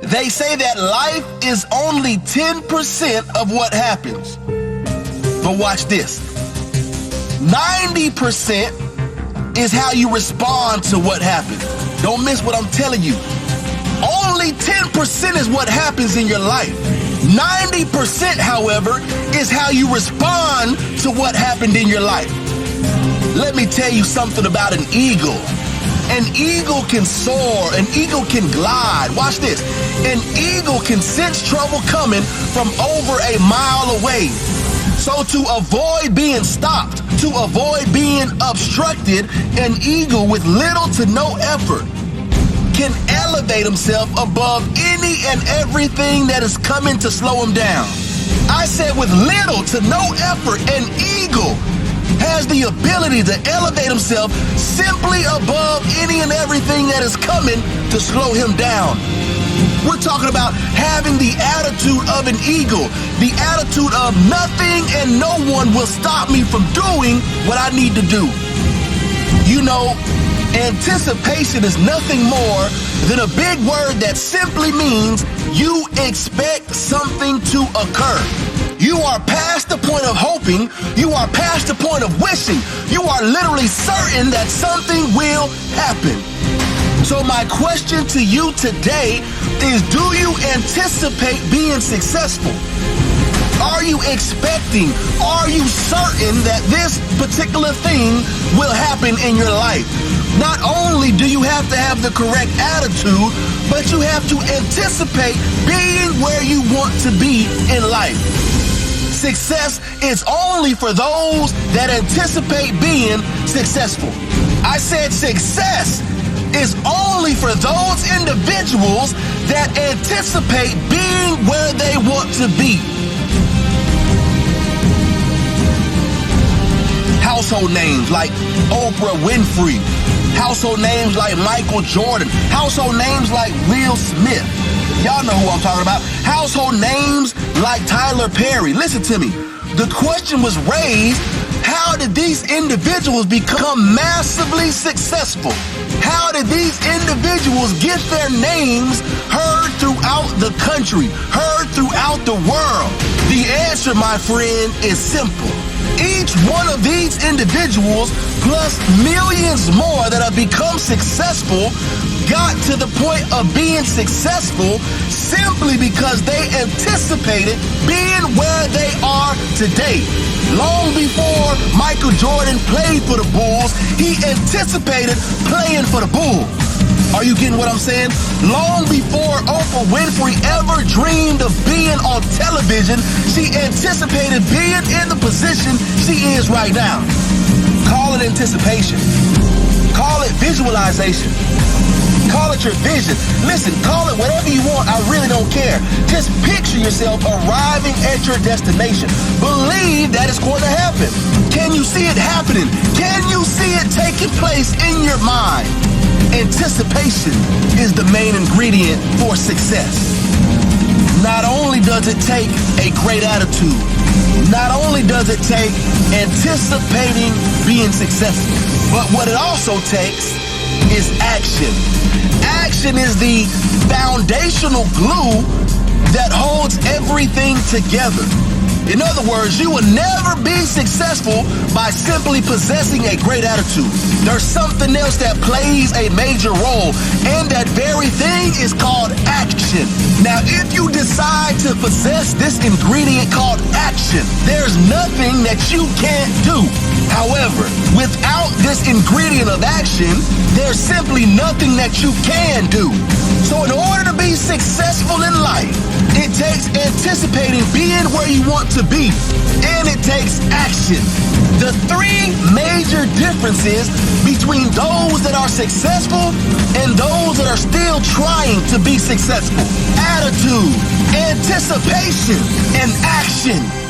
They say that life is only 10% of what happens. But watch this. 90% is how you respond to what happens. Don't miss what I'm telling you. Only 10% is what happens in your life. 90%, however, is how you respond to what happened in your life. Let me tell you something about an eagle. An eagle can soar, an eagle can glide. Watch this. An eagle can sense trouble coming from over a mile away. So to avoid being stopped, to avoid being obstructed, an eagle with little to no effort can elevate himself above any and everything that is coming to slow him down. I said with little to no effort, an eagle has the ability to elevate himself simply above any and everything that is coming to slow him down. We're talking about having the attitude of an eagle, the attitude of nothing and no one will stop me from doing what I need to do. You know, anticipation is nothing more than a big word that simply means you expect something to occur. You are past the point of hoping. You are past the point of wishing. You are literally certain that something will happen. So my question to you today is, do you anticipate being successful? Are you expecting, are you certain that this particular thing will happen in your life? Not only do you have to have the correct attitude, but you have to anticipate being where you want to be in life. Success is only for those that anticipate being successful. I said success is only for those individuals that anticipate being where they want to be. Household names like Oprah Winfrey, household names like Michael Jordan, household names like Will Smith. Y'all know who I'm talking about. Household names like Tyler Perry. Listen to me. The question was raised, how did these individuals become massively successful? How did these individuals get their names heard throughout the country, heard throughout the world? The answer, my friend, is simple. Each one of these individuals, plus millions more that have become successful, got to the point of being successful simply because they anticipated being where they are today. Long before Michael Jordan played for the Bulls, he anticipated playing for the Bulls. Are you getting what I'm saying? Long before Oprah Winfrey ever dreamed of being on television, she anticipated being in the position she is right now. Call it anticipation. Call it visualization. Call it your vision. Listen, call it whatever you want. I really don't care. Just picture yourself arriving at your destination. Believe that it's going to happen. Can you see it happening? Can you see it taking place in your mind? Anticipation is the main ingredient for success. Not only does it take a great attitude, not only does it take anticipating being successful, but what it also takes is action. Action is the foundational glue that holds everything together. In other words, you will never be successful by simply possessing a great attitude. There's something else that plays a major role, and that very thing is called action. Now, if you decide to possess this ingredient called action, there's nothing that you can't do. However, without this ingredient of action, there's simply nothing that you can do. So in order to be successful in life, it takes anticipating being where you want to be, and it takes action. The three major differences between those that are successful and those that are still trying to be successful: attitude, anticipation, and action.